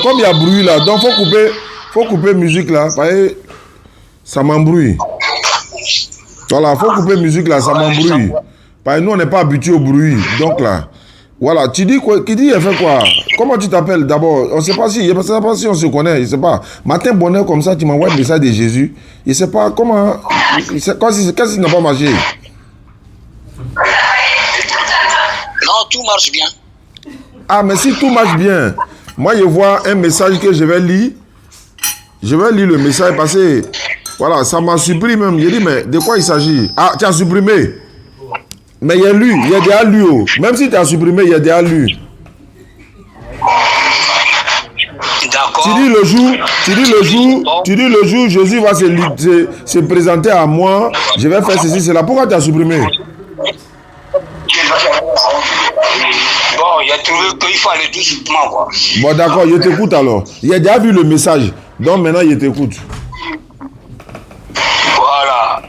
Comme il y a bruit là, donc faut couper musique là. Voyez, ça m'embrouille. Voilà, faut couper musique là, ça m'embrouille. Parce que nous on n'est pas habitués au bruit. Donc là, voilà, tu dis quoi? Qui dit il fait quoi? Comment tu t'appelles d'abord? On ne sait pas si on se connaît, je sais pas. Matin bonheur comme ça, tu m'envoies le message de Jésus. Je sais pas comment. Qu'est-ce qui n'a pas marché? Non, tout marche bien. Ah, mais si tout marche bien, moi je vois un message que je vais lire. Je vais lire le message parce que, voilà, ça m'a surpris même. J'ai dit, mais de quoi il s'agit? Ah, tu as supprimé. Mais il y a lu, il y a déjà lu. Oh. Même si tu as supprimé, il y a déjà lu. D'accord. Tu dis le jour, Jésus va se présenter à moi. Je vais faire ceci, cela. Pourquoi tu as supprimé? Bon, il a trouvé qu'il faut aller doucement, quoi. Bon, d'accord, je t'écoute alors. Il a déjà vu le message. Donc maintenant, je t'écoute. Voilà.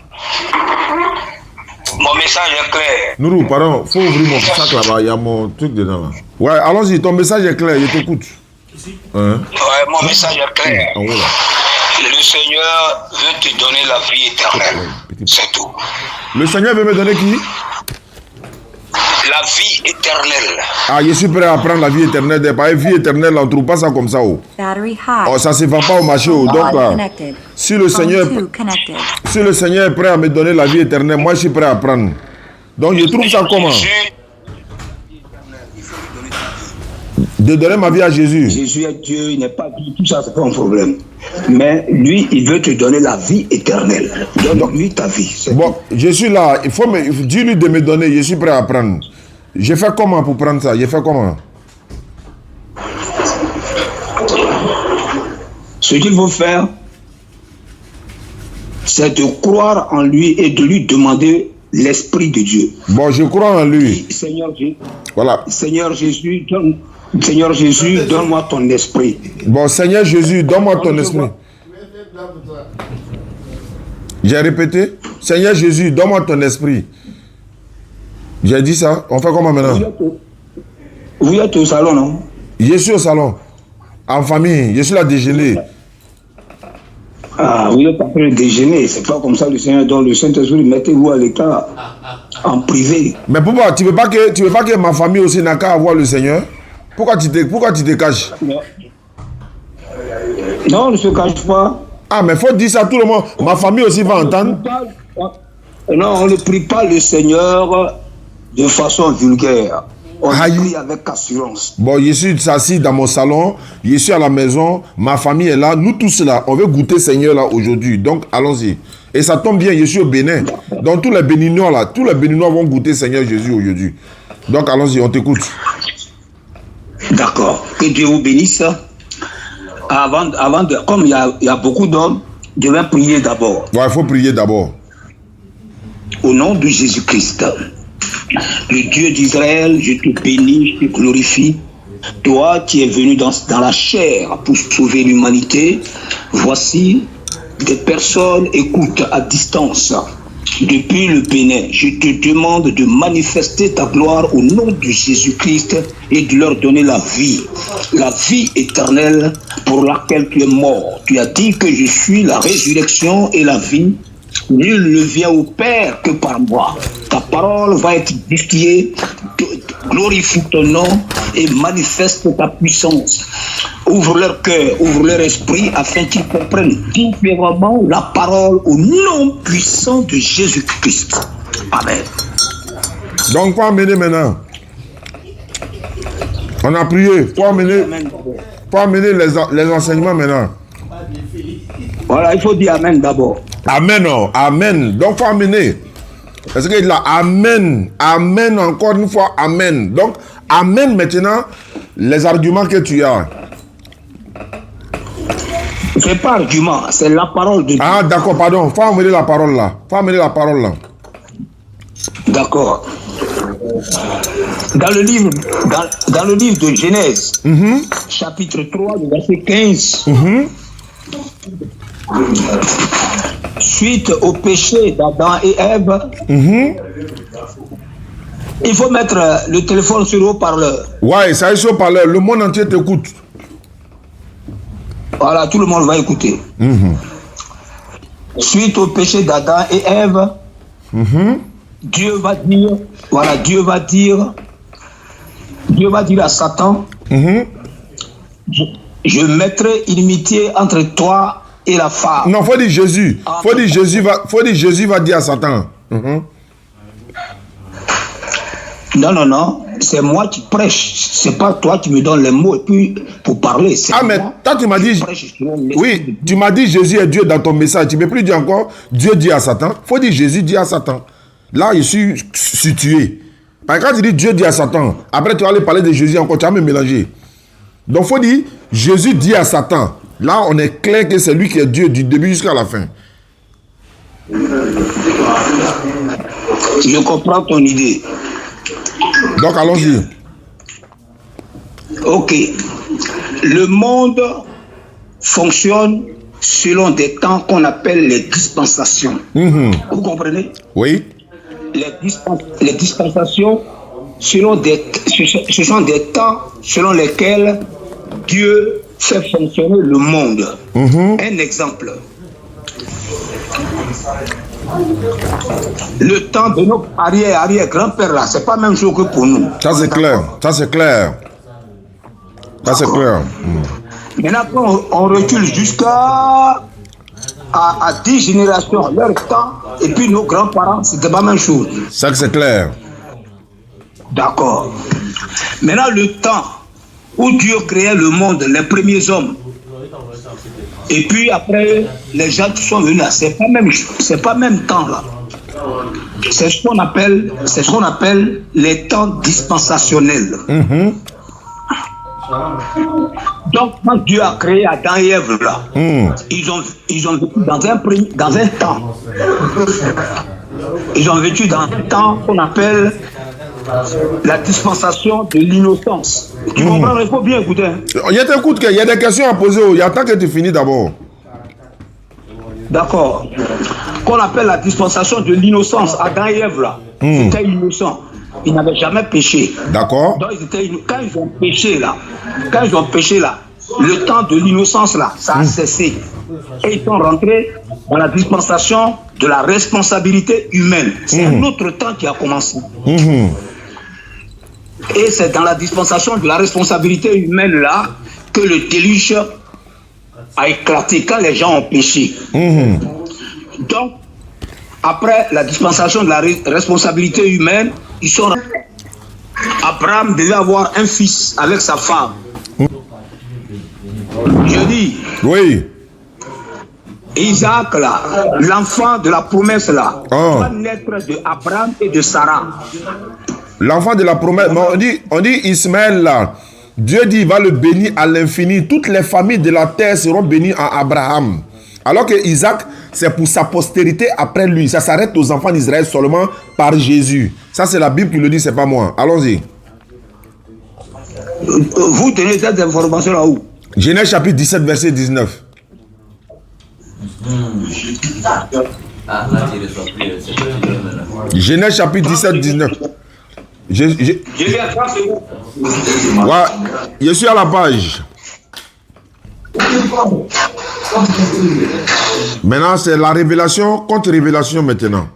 Mon message est clair. Nourou, pardon, faut ouvrir mon sac là-bas. Il y a mon truc dedans là. Ouais, allons-y, ton message est clair, je t'écoute. Hein? Ouais, mon message est clair. En haut, là. Le Seigneur veut te donner la vie éternelle. C'est tout. Le Seigneur veut me donner qui? La vie éternelle. Ah, je suis prêt à prendre la vie éternelle. Pas vie éternelle, on ne trouve pas ça comme ça. Oh, oh ça ne se vend pas au marché. Oh. Donc là, si le Seigneur est prêt à me donner la vie éternelle, moi je suis prêt à prendre. Donc je trouve ça comment? De donner ma vie à Jésus. Jésus est Dieu, il n'est pas Dieu, tout ça c'est pas un problème. Mais lui, il veut te donner la vie éternelle. Donne-lui ta vie. Bon, je suis là, il faut me dis-lui de me donner, je suis prêt à prendre. Je fais comment pour prendre ça? Je fais comment? Ce qu'il faut faire, c'est de croire en lui et de lui demander l'Esprit de Dieu. Bon, je crois en lui. Seigneur Jésus, voilà. Seigneur Jésus, donne-moi ton esprit. Bon, Seigneur Jésus, donne-moi ton esprit. J'ai répété. Seigneur Jésus, donne-moi ton esprit. J'ai dit ça. On fait comment maintenant? Vous êtes au salon, non? Je suis au salon. En famille. Je suis là déjeuner. Ah, vous êtes en train de déjeuner. C'est pas comme ça le Seigneur donne le Saint-Esprit. Mettez-vous à l'état en privé. Mais pourquoi? Tu veux pas que ma famille aussi n'a qu'à avoir le Seigneur? Pourquoi tu te caches? Non, on ne se cache pas. Ah, mais faut dire ça à tout le monde. Ma famille aussi va entendre. Non, on ne prie pas le Seigneur de façon vulgaire. On prie avec assurance. Bon, je suis assis dans mon salon, je suis à la maison, ma famille est là, nous tous là, on veut goûter Seigneur là aujourd'hui. Donc, allons-y. Et ça tombe bien, je suis au Bénin. Donc, tous les Béninois là, tous les Béninois vont goûter Seigneur Jésus aujourd'hui. Donc, allons-y, on t'écoute. D'accord. Que Dieu vous bénisse. Comme il y a beaucoup d'hommes, je vais prier d'abord. Ouais, il faut prier d'abord. Au nom de Jésus-Christ, le Dieu d'Israël, je te bénis, je te glorifie. Toi qui es venu dans la chair pour sauver l'humanité, voici des personnes écoutent à distance. Depuis le Bénin, je te demande de manifester ta gloire au nom de Jésus-Christ et de leur donner la vie éternelle pour laquelle tu es mort. Tu as dit que je suis la résurrection et la vie. Nul ne vient au Père que par moi. Ta parole va être diffusée, glorifie ton nom et manifeste ta puissance. Ouvre leur cœur, ouvre leur esprit afin qu'ils comprennent différemment la parole au nom puissant de Jésus-Christ. Amen. Donc, faut amener maintenant. On a prié. Faut amener les enseignements maintenant. Voilà, il faut dire Amen d'abord. Amen, oh, Amen. Donc, faut amener. Parce qu'il a Amen. Amen, encore une fois, Amen. Donc, Amen maintenant, les arguments que tu as. C'est pas argument, c'est la parole de Dieu. Ah, d'accord, pardon. Faut amener la parole là. Faut amener la parole là. D'accord. Dans le livre de Genèse, chapitre 3, verset 15, suite au péché d'Adam et Ève, il faut mettre le téléphone sur haut-parleur. Ouais, ça est sur haut-parleur. Le monde entier t'écoute. Voilà, tout le monde va écouter. Suite au péché d'Adam et Ève, Dieu va dire, voilà, Dieu va dire à Satan, je mettrai inimitié entre toi et la femme. Non, faut dire Jésus. Faut dire Jésus va dire à Satan. Non, c'est moi qui prêche. C'est pas toi qui me donnes les mots et puis pour parler. Ah, mais toi, tu m'as dit. Oui, tu m'as dit Jésus est Dieu dans ton message. Tu ne peux plus dire encore Dieu dit à Satan. Faut dire Jésus dit à Satan. Là, je suis situé. Parce que quand tu dis Dieu dit à Satan, après tu vas aller parler de Jésus encore, tu vas me mélanger. Donc, faut dire Jésus dit à Satan. Là, on est clair que c'est lui qui est Dieu du début jusqu'à la fin. Je comprends ton idée. Donc, allons-y. Ok. Le monde fonctionne selon des temps qu'on appelle les dispensations. Vous comprenez? Oui. Les dispensations, ce sont des temps selon lesquels Dieu fait fonctionner le monde. Un exemple. Le temps de nos arrière-grands-pères là, c'est pas la même chose que pour nous. Ça c'est clair, ça c'est clair. Ça c'est clair. Maintenant, on recule jusqu'à 10 générations, leur temps, et puis nos grands-parents, c'était pas la même chose. Ça c'est clair. D'accord. Maintenant, le temps où Dieu créait le monde, les premiers hommes, et puis après, les gens qui sont venus là, c'est pas même temps là. C'est ce qu'on appelle les temps dispensations. Donc, quand Dieu a créé Adam et Ève là, ils ont vécu dans un temps. Ils ont vécu dans un temps qu'on appelle la dispensation de l'innocence. Tu comprends? Il faut bien écouter. Il y a des questions à poser. Il y a tant que tu finis d'abord. D'accord. Qu'on appelle la dispensation de l'innocence. Adam et Ève là, c'était innocent. Ils n'avaient jamais péché. D'accord. Donc quand ils ont péché là, le temps de l'innocence là, ça a cessé. Et ils sont rentrés dans la dispensation de la responsabilité humaine. C'est un autre temps qui a commencé. Et c'est dans la dispensation de la responsabilité humaine là que le déluge a éclaté quand les gens ont péché. Donc, après la dispensation de la responsabilité humaine, ils sont... Abraham devait avoir un fils avec sa femme. Je dis... Oui. Isaac là, l'enfant de la promesse là, va naître de Abraham et de Sarah. L'enfant de la promesse, on dit Ismaël là, Dieu dit il va le bénir à l'infini. Toutes les familles de la terre seront bénies en Abraham. Alors que Isaac, c'est pour sa postérité après lui. Ça s'arrête aux enfants d'Israël seulement par Jésus. Ça c'est la Bible qui le dit, c'est pas moi. Allons-y. Vous tenez cette information là où? Genèse chapitre 17 verset 19. Genèse chapitre 17 19. Ouais, je suis à la page. Maintenant, c'est la révélation contre révélation maintenant.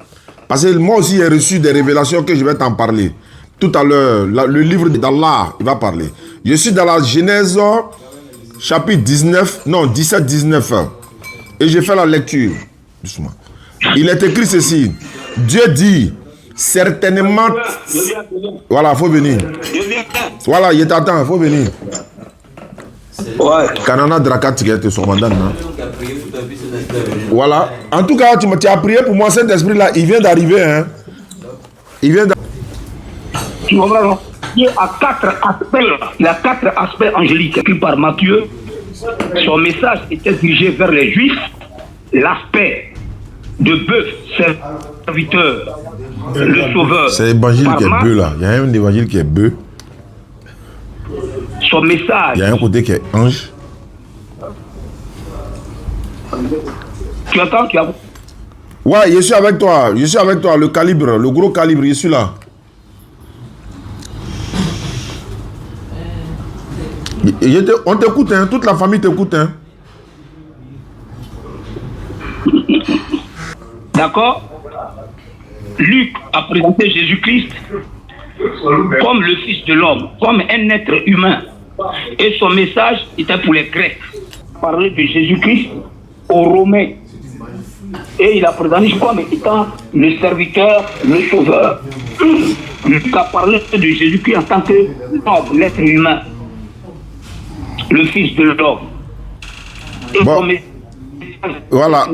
Parce que moi aussi, j'ai reçu des révélations que je vais t'en parler. Tout à l'heure, le livre d'Allah, il va parler. Je suis dans la Genèse chapitre 17, 19. Et je fais la lecture. Il est écrit ceci. Dieu dit, certainement... Voilà, il faut venir. Voilà, il t'attend, il faut venir. Kanana Drakat, tu es son mandat. Voilà. En tout cas, tu as prié pour moi, cet esprit-là, il vient d'arriver. Hein. Il vient d'arriver. Tu comprends? Dieu a 4 aspects. Il a 4 aspects angéliques écrits par Matthieu. Son message était dirigé vers les Juifs. L'aspect de bœuf, serviteur, le sauveur. C'est l'évangile qui est bœuf là. Il y a un évangile qui est bœuf. Son message. Il y a un côté qui est ange. Tu attends, tu as... Ouais, je suis avec toi. Je suis avec toi. Le calibre, le gros calibre, je suis là. On t'écoute, hein. Toute la famille t'écoute, hein. D'accord? Luc a présenté Jésus-Christ comme le Fils de l'homme, comme un être humain. Et son message était pour les Grecs. Il a parlé de Jésus-Christ aux Romains. Et il a présenté comme étant le serviteur, le sauveur. Luc a parlé de Jésus-Christ en tant que l'être humain, le Fils de l'homme. Et Bon. son message Voilà.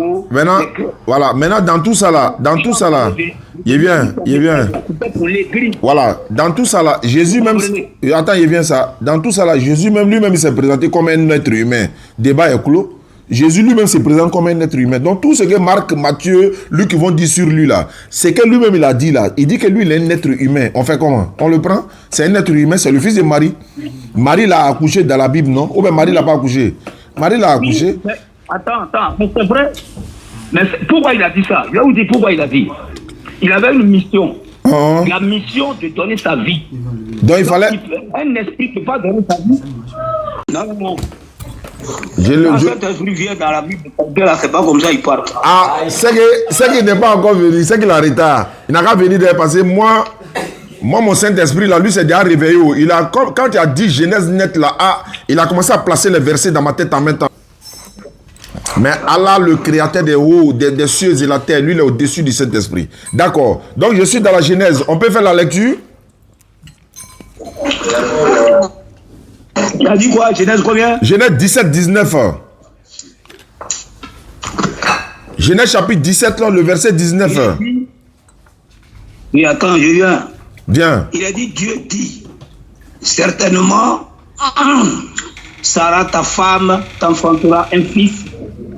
Maintenant, dans tout ça là, il vient. Voilà, dans tout ça là, Jésus même, attends, il vient ça. Dans tout ça là, Jésus même lui-même il s'est présenté comme un être humain. Débat est clos. Jésus lui-même se présente comme un être humain. Donc tout ce que Marc, Matthieu, Luc vont dire sur lui là, c'est que lui-même il a dit là. Il dit que lui il est un être humain. On fait comment? On le prend? C'est un être humain, c'est le fils de Marie. Marie l'a accouché dans la Bible, non? Ou bien Marie l'a pas accouché? Marie l'a accouché. Oui, attends, mais c'est vrai. Mais pourquoi il a dit ça? Je vais vous dire pourquoi il a dit. Il avait une mission. La mission de donner sa vie. Donc il fallait... Un esprit ne peut pas donner sa vie. Non. Quand cet esprit vient dans la Bible, c'est pas comme ça il parle. Ah, c'est qu'il n'est pas encore venu, c'est qu'il a retard. Il n'a qu'à venir d'ailleurs parce que moi, mon Saint-Esprit, là, lui, c'est déjà réveillé. Quand il a dit Genèse net, là, il a commencé à placer les versets dans ma tête en même temps. Mais Allah, le créateur des hauts, des cieux et la terre, lui, il est au-dessus du Saint-Esprit. D'accord. Donc, je suis dans la Genèse. On peut faire la lecture? Il a dit quoi? Genèse combien? Genèse 17, 19. Genèse chapitre 17, là, le verset 19. Oui, attends, je viens. Bien. Il a dit, Dieu dit, certainement, Sarah, ta femme, t'enfantera un fils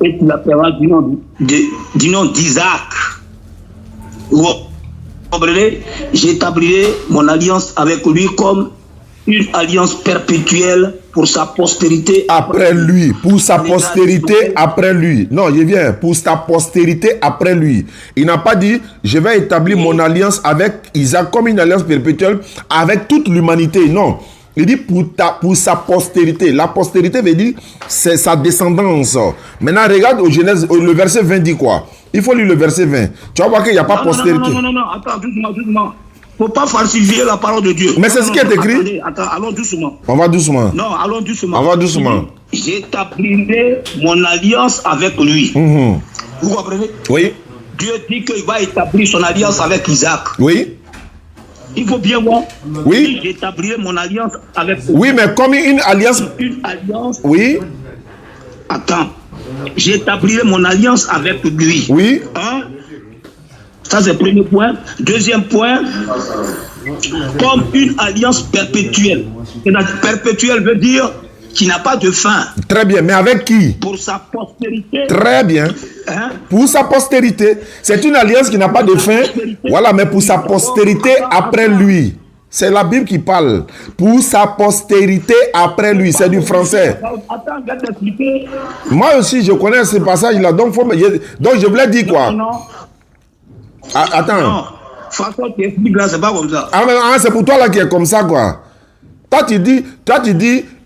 et tu l'appelleras du nom d'Isaac. Vous comprenez? J'établirai mon alliance avec lui comme une alliance perpétuelle pour sa postérité. Après lui, pour sa postérité après lui. Non, je viens, pour sa postérité après lui. Il n'a pas dit, je vais établir mon alliance avec Isaac comme une alliance perpétuelle avec toute l'humanité. Non. Il dit pour sa postérité. La postérité veut dire c'est sa descendance. Maintenant, regarde au Genèse, le verset 20 dit quoi? Il faut lire le verset 20. Tu vas voir qu'il n'y a pas postérité. Non, attends, doucement. Il ne faut pas falsifier la parole de Dieu. Mais c'est ce qui est écrit. Attends, allons doucement. On va doucement. Non, allons doucement. On va doucement. J'établirai mon alliance avec lui. Vous comprenez? Oui. Dieu dit qu'il va établir son alliance avec Isaac. Oui. Il faut bien voir. Oui. J'établirai mon alliance avec lui. Oui, mais comme une alliance. Une alliance. Oui. Attends. J'établirai mon alliance avec lui. Oui. Ça, c'est le premier point. Deuxième point, comme une alliance perpétuelle. Perpétuelle veut dire qu'il n'a pas de fin. Très bien, mais avec qui? Pour sa postérité. Très bien. Pour sa postérité. C'est une alliance qui n'a pas de fin. Voilà, mais pour sa postérité après lui. C'est la Bible qui parle. Pour sa postérité après lui. C'est du français. Attends, je vais t'expliquer. Moi aussi, je connais ce passage-là. Donc, je voulais dire quoi? Non. Attends. Non, façon tu expliques là, c'est pas comme ça. C'est pour toi là qui est comme ça, quoi. Toi, tu dis,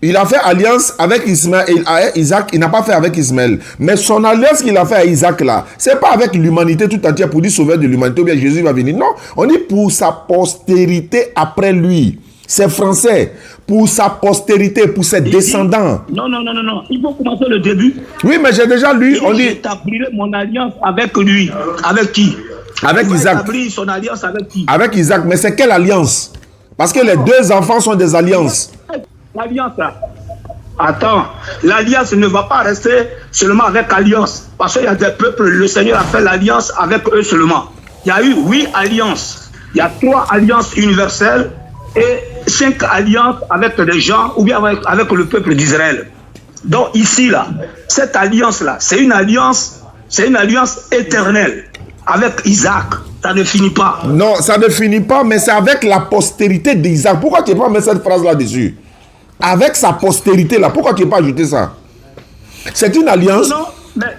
il a fait alliance avec Isaac, il n'a pas fait avec Ismaël. Mais son alliance qu'il a fait à Isaac là, c'est pas avec l'humanité tout entière pour dire sauver de l'humanité ou bien Jésus va venir. Non, on dit pour sa postérité après lui. C'est français. Pour sa postérité, pour ses descendants. Non. Il faut commencer le début. Oui, mais j'ai déjà lu. On dit. J'établirai mon alliance avec lui. Avec qui? Avec Isaac. Établir son alliance avec qui? Avec Isaac. Mais c'est quelle alliance? Parce que les deux enfants sont des alliances. L'alliance là. Attends, l'alliance ne va pas rester seulement avec alliance. Parce qu'il y a des peuples, le Seigneur a fait l'alliance avec eux seulement. Il y a eu 8 alliances. Il y a 3 alliances universelles et 5 alliances avec des gens ou bien avec le peuple d'Israël. Donc ici là, cette alliance là, c'est une alliance éternelle avec Isaac. Ça ne finit pas. Non, ça ne finit pas, mais c'est avec la postérité d'Isaac. Pourquoi tu n'as pas mis cette phrase là-dessus? Avec sa postérité là, pourquoi tu n'as pas ajouté ça? C'est une alliance.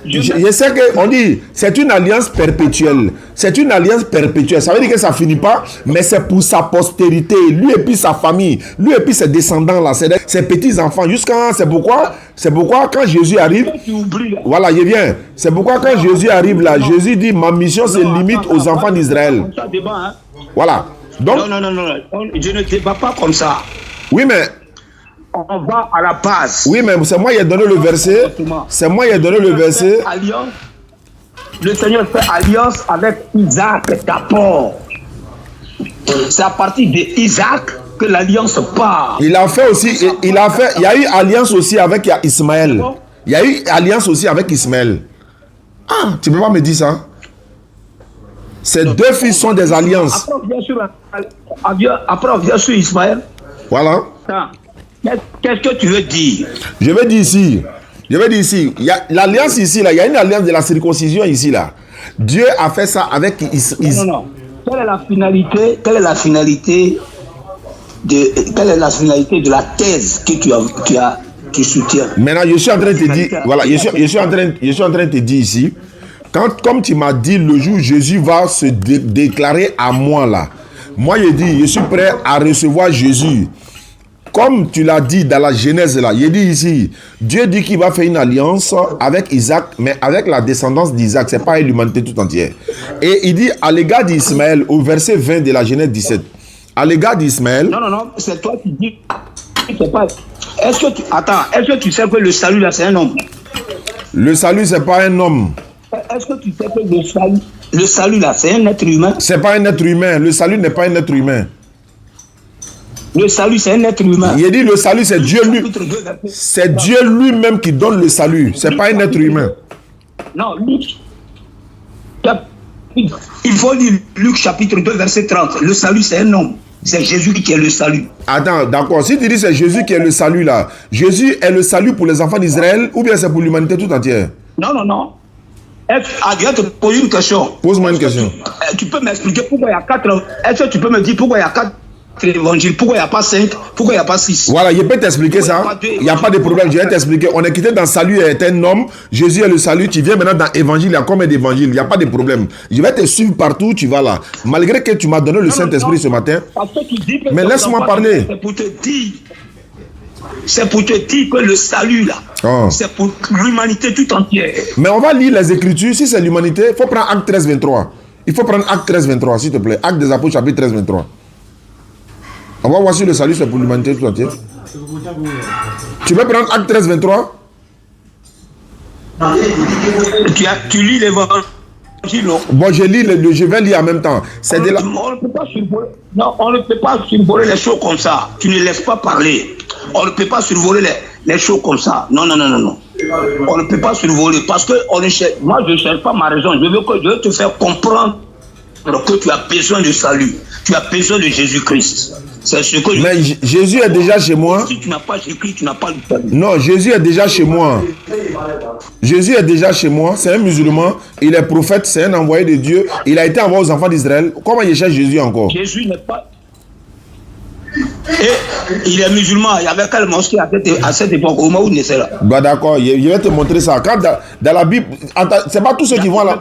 Je sais qu'on dit, c'est une alliance perpétuelle. C'est une alliance perpétuelle. Ça veut dire que ça ne finit pas, mais c'est pour sa postérité. Lui et puis sa famille. Lui et puis ses descendants, là, ses petits-enfants. Jusqu'à... C'est pourquoi quand Jésus arrive... Voilà, je viens. C'est pourquoi quand Jésus arrive là, Jésus dit, ma mission se limite aux enfants d'Israël. Voilà. Donc, non. Je ne débat pas comme ça. Oui, mais... On va à la base. Oui, mais c'est moi qui ai donné le verset. C'est moi qui ai donné le verset. Le Seigneur fait alliance avec Isaac d'abord. C'est à partir d'Isaac que l'alliance part. Il a fait aussi, il y a eu alliance aussi avec Ismaël. Il y a eu alliance aussi avec Ismaël. Ah, tu peux pas me dire ça? Ces deux fils sont des alliances. Après, on vient sur Ismaël. Voilà. Qu'est-ce que tu veux dire? Je vais dire ici. Il y a l'alliance ici, là. Il y a une alliance de la circoncision ici, là. Dieu a fait ça avec Israël. Non. Quelle est la finalité de la thèse que tu soutiens? Maintenant, je suis en train de te dire, voilà, je suis en train de te dire ici, comme tu m'as dit, le jour où Jésus va se déclarer à moi, là, moi, je dis, je suis prêt à recevoir Jésus. Comme tu l'as dit dans la Genèse là, il dit ici, Dieu dit qu'il va faire une alliance avec Isaac, mais avec la descendance d'Isaac, c'est pas l'humanité tout entière. Et il dit à l'égard d'Ismaël, au verset 20 de la Genèse 17, à l'égard d'Ismaël... Non, c'est toi qui dis, c'est pas... Est-ce que tu sais que le salut là, c'est un homme? Le salut, c'est pas un homme. Est-ce que tu sais que le salut là, c'est un être humain? C'est pas un être humain, le salut n'est pas un être humain. Le salut, c'est un être humain. Il dit le salut, c'est Dieu lui. C'est Dieu lui-même qui donne le salut. C'est pas un être humain. Non, Luc. Il faut lire Luc chapitre 2, verset 30. Le salut, c'est un homme. C'est Jésus qui est le salut. Attends, d'accord. Si tu dis c'est Jésus qui est le salut là, Jésus est le salut pour les enfants d'Israël ou bien c'est pour l'humanité tout entière? Non. Je vais te poser une question. Pose-moi une question. Tu peux m'expliquer pourquoi il y a 4... Est-ce que tu peux me dire pourquoi il y a 4 évangiles? Pourquoi il n'y a pas 5? Pourquoi il n'y a pas 6? Voilà, je peux t'expliquer ça. Il n'y a pas de problème, je vais t'expliquer. On est quitté dans salut est un homme. Jésus est le salut. Tu viens maintenant dans évangile. Il y a combien d'évangiles? Il n'y a pas de problème. Je vais te suivre partout, tu vas là. Malgré que tu m'as donné le Saint-Esprit ce matin. Mais laisse-moi parler. C'est pour te dire que le salut là, c'est pour l'humanité tout entière. Mais on va lire les Écritures. Si c'est l'humanité, il faut prendre Acte 13, 23. Il faut prendre Acte 13, 23, s'il te plaît. Acte des Apôtres, chapitre 13, 23. On va voir si le salut c'est pour l'humanité tout entière. Tu veux prendre Acte 13, 23? Tu lis l'évangile, non? Bon, je vais lire en même temps. C'est de la... On ne peut pas survoler. Non, on ne peut pas survoler les choses comme ça. Tu ne laisses pas parler. On ne peut pas survoler les choses comme ça. Non. On ne peut pas survoler parce que moi je ne cherche pas ma raison. Je veux te faire comprendre que tu as besoin de salut. Tu as besoin de Jésus-Christ. C'est ce que mais Jésus est déjà chez moi. Si tu n'as pas Jésus-Christ, tu n'as pas le salut. Non, Jésus est déjà chez moi. Jésus est déjà chez moi. C'est un musulman. Il est prophète. C'est un envoyé de Dieu. Il a été envoyé aux enfants d'Israël. Comment il cherche Jésus encore? Jésus n'est pas... Et il est musulman. Il y avait quelle mosquée à cette époque au moment où il naissait là? Bah d'accord, je vais te montrer ça. Quand dans la Bible, c'est pas tous ceux qui vont là.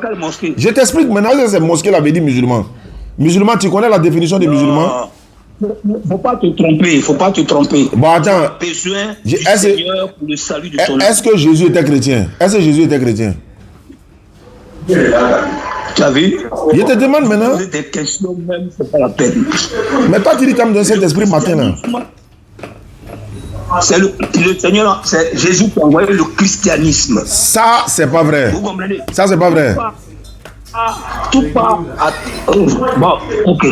Je t'explique maintenant que c'est mosquée là veut dire musulman. Musulman, tu connais la définition des musulmans? Faut pas te tromper. Bon attends. Besoin du Seigneur pour le salut de ton âme. Est-ce que Jésus était chrétien? Tu as vu? Je te demande maintenant. Des questions même, c'est pas la peine. Mais toi, tu dis comme dans cet esprit matin là. C'est le Seigneur, c'est Jésus qui a envoyé le christianisme. Ça, c'est pas vrai. Vous comprenez? Ça, c'est pas vrai. Tout part bon, ok.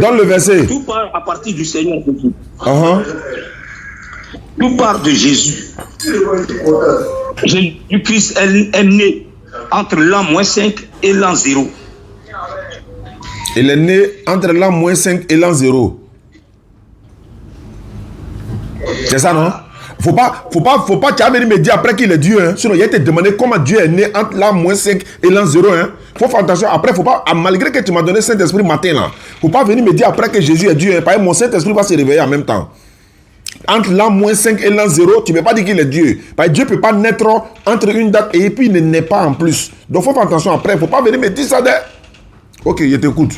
Dans le verset. Tout part à partir du Seigneur Jésus. Tout part de Jésus. Jésus-Christ est né entre l'an -5 et l'an 0. Il est né entre l'an -5 et l'an 0. C'est ça, non? Faut pas, tu as venu me dire après qu'il est Dieu, hein. Sinon, il a été demandé comment Dieu est né entre l'an -5 et l'an 0, hein. Faut faire attention, après, faut pas, malgré que tu m'as donné Saint-Esprit matin, là, faut pas venir me dire après que Jésus est Dieu, hein, parce que mon Saint-Esprit va se réveiller en même temps. Entre l'an -5 et l'an 0, tu ne peux pas dire qu'il est Dieu. Parce que Dieu ne peut pas naître entre une date et puis il ne naît pas en plus. Donc il faut faire attention après. Il ne faut pas venir me dire ça. Ok, je t'écoute.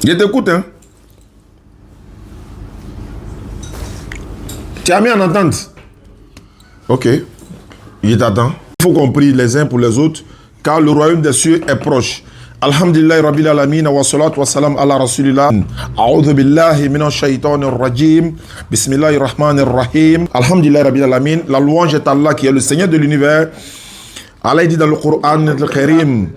Je t'écoute, hein. Tu as mis en entente. Ok. Je t'attends. Il faut qu'on prie les uns pour les autres, car le royaume des cieux est proche. Alhamdulillah Rabbil Alamin wa salatu wa salam ala Rasulillah. A'udhu billahi minash shaitanir rajim. Bismillahir rahmanir rahim. Alhamdulillah Rabbil Alamin. La louange est Allah qui est le Seigneur de l'univers. Allah dit dans le Coran al-Karim.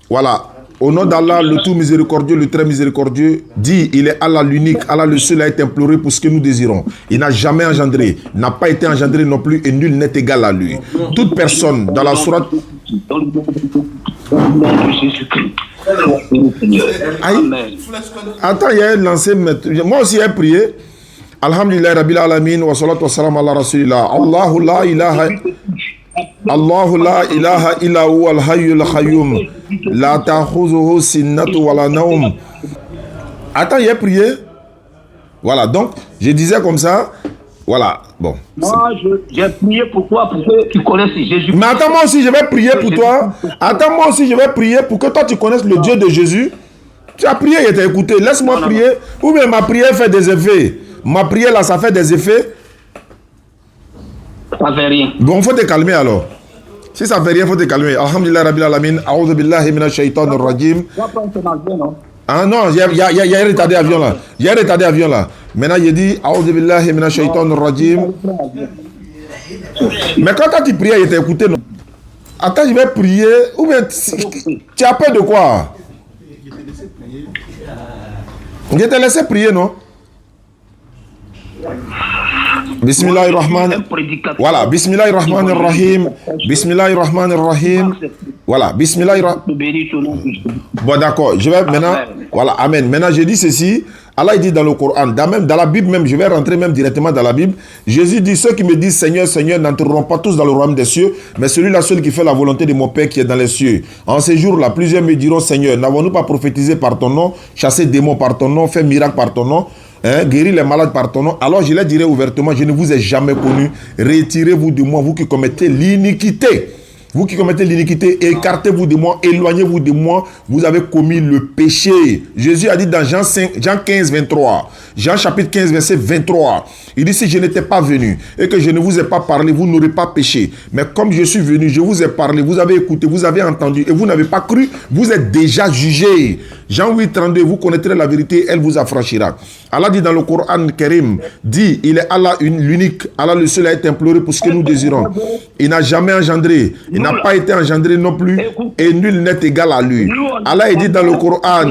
Voilà. Au nom d'Allah, le tout miséricordieux, le très miséricordieux, dit, il est Allah l'unique, Allah le seul à être imploré pour ce que nous désirons. Il n'a jamais engendré, n'a pas été engendré non plus, et nul n'est égal à lui. Toute personne dans la sourate... Aïe. Attends, il y a un lancé, moi aussi j'ai prié. Alhamdulillah Rabbil Alamin wa salatu wa salam ala Rasulillah. Allahu la ilaha... Allahu la ilaha illa huwa al-hayyul qayyum la ta'khuzuhu sinatu wa la nawm. Attends, il a prié. Voilà, donc je disais comme ça. Voilà, bon. Moi, j'ai prié pour toi, pour que tu connaisses Jésus. Mais attends, moi aussi je vais prier pour toi. Attends, moi aussi je vais prier pour que toi tu connaisses le Dieu de Jésus. Tu as prié, il t'a écouté. Laisse-moi prier. Ou bien ma prière fait des effets. Ma prière là, ça fait des effets. Ça fait rien. Bon, faut te calmer alors. Si ça fait rien, faut te calmer. Alhamdulillah Rabbil Alamin. A'udhu billahi minash shaitanir rajim. Ah non, il y a un retardé avion là. Il y a un retardé avion là. Maintenant, il dit A'udhu billahi minash shaitanir rajim. Mais quand tu priais, il t'a écouté, non? Attends, je vais prier. Ou bien, tu as peur de quoi? Je t'ai laissé prier, non? Bismillahirrahmanirrahim. Voilà, Bismillahirrahmanirrahim. Bismillahirrahmanirrahim. Voilà, Bismillahirrahmanirrahim. Bon, d'accord, je vais maintenant. Voilà, Amen. Maintenant, je dis ceci. Allah dit dans le Coran, dans la Bible même, je vais rentrer même directement dans la Bible. Jésus dit, ceux qui me disent Seigneur, Seigneur, n'entreront pas tous dans le royaume des cieux, mais celui-là seul qui fait la volonté de mon Père qui est dans les cieux. En ces jours-là, plusieurs me diront, Seigneur, n'avons-nous pas prophétisé par ton nom, chassé démons par ton nom, fait miracle par ton nom, guérir les malades par ton nom? Alors je leur dirai ouvertement, je ne vous ai jamais connu. Retirez-vous de moi, vous qui commettez l'iniquité. Vous qui commettez l'iniquité, écartez-vous de moi, éloignez-vous de moi, vous avez commis le péché. Jésus a dit dans Jean 15, 23, Jean chapitre 15, verset 23, il dit, si je n'étais pas venu et que je ne vous ai pas parlé, vous n'aurez pas péché. Mais comme je suis venu, je vous ai parlé, vous avez écouté, vous avez entendu et vous n'avez pas cru, vous êtes déjà jugés. Jean 8, 32, vous connaîtrez la vérité, elle vous affranchira. Allah dit dans le Coran Karim, dit, il est Allah l'unique, Allah le seul à être imploré pour ce que nous désirons. Il n'a jamais engendré, il n'a pas été engendré non plus, et nul n'est égal à lui. Allah dit dans le Coran,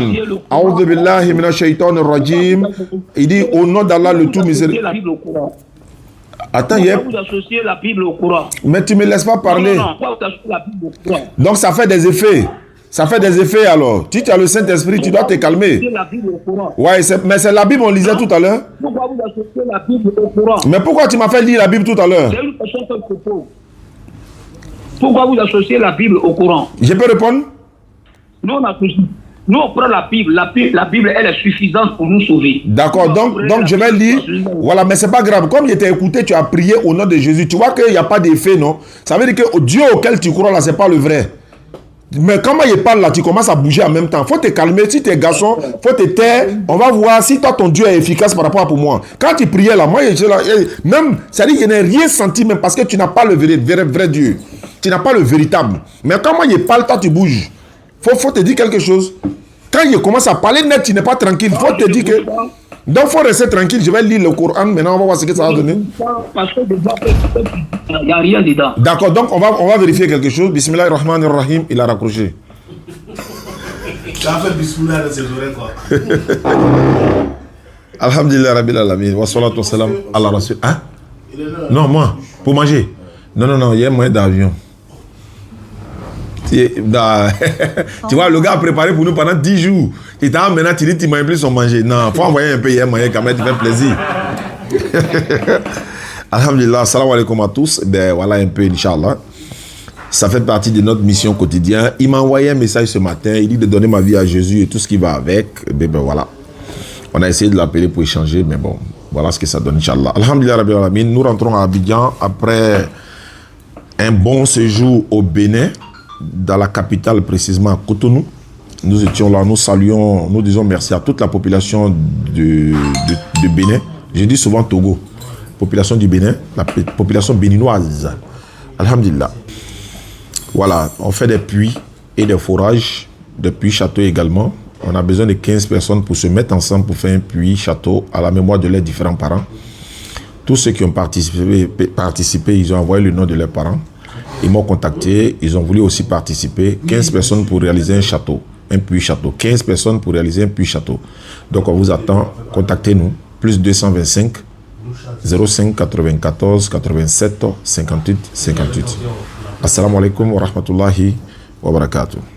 A'udhu billahi minash shaitanir rajim, il dit au nom d'Allah le tout miséricordieux. Attends, vous associez la Bible au Coran. Mais tu ne me laisses pas parler. Donc ça fait des effets. Ça fait des effets alors. Si tu as le Saint-Esprit, tu dois te calmer. Ouais, mais c'est la Bible, on lisait tout à l'heure. Pourquoi vous associez la Bible au Coran? Mais pourquoi tu m'as fait lire la Bible tout à l'heure? C'est une question que je pose. Pourquoi vous associez la Bible au Coran? Je peux répondre? Nous, on prend la Bible. La Bible, elle est suffisante pour nous sauver. D'accord, donc je vais lire. Voilà, mais c'est pas grave. Comme je t'ai écouté, tu as prié au nom de Jésus. Tu vois qu'il n'y a pas d'effet, non? Ça veut dire que Dieu auquel tu crois là, c'est pas le vrai. Mais comment il parle là, tu commences à bouger en même temps. Faut te calmer. Si tu es garçon, faut te taire. On va voir si toi, ton Dieu est efficace par rapport à pour moi. Quand tu priais là, moi, même, ça dit que je n'ai rien senti même parce que tu n'as pas le vrai Dieu. Tu n'as pas le véritable. Mais quand moi, il parle, toi, tu bouges. Faut te dire quelque chose. Quand il commence à parler net, tu n'es pas tranquille. Faut te dire que... Donc, il faut rester tranquille. Je vais lire le Coran. Maintenant, on va voir ce que ça va donner. Parce que il n'y a rien dedans. D'accord, donc on va vérifier quelque chose. Bismillahirrahmanirrahim, il a raccroché. Ça a fait bismillah dans ses oreilles, quoi. Alhamdulillah Rabbil Alamin. Wa salatu wa salam ala Rasul. Hein? Non, moi, pour manger. Non, il y a un moyen d'avion. Tu vois, le gars a préparé pour nous pendant 10 jours. Il t'a maintenant, tu dis, tu manges plus son manger. Non, il faut envoyer un peu, il y a un moyen quand même, tu fais plaisir. Alhamdulillah, salam alaikum à tous. Ben voilà un peu, Inch'Allah. Ça fait partie de notre mission quotidienne. Il m'a envoyé un message ce matin. Il dit de donner ma vie à Jésus et tout ce qui va avec. Et ben voilà. On a essayé de l'appeler pour échanger, mais bon, voilà ce que ça donne, Inch'Allah. Alhamdulillah Rabbil Alamin. Nous rentrons à Abidjan après un bon séjour au Bénin, dans la capitale précisément à Cotonou. Nous étions là, nous saluons, nous disons merci à toute la population de Bénin. Je dis souvent Togo, population du Bénin, la population béninoise. Alhamdulillah. Voilà, on fait des puits et des forages, des puits châteaux également. On a besoin de 15 personnes pour se mettre ensemble pour faire un puits château à la mémoire de leurs différents parents. Tous ceux qui ont participé, ils ont envoyé le nom de leurs parents. Ils m'ont contacté, ils ont voulu aussi participer. 15 personnes pour réaliser un château, un puits château. 15 personnes pour réaliser un puits château. Donc on vous attend, contactez-nous. Plus 225 05 94 87 58 58. Assalamu alaikum wa rahmatullahi wa barakatuh.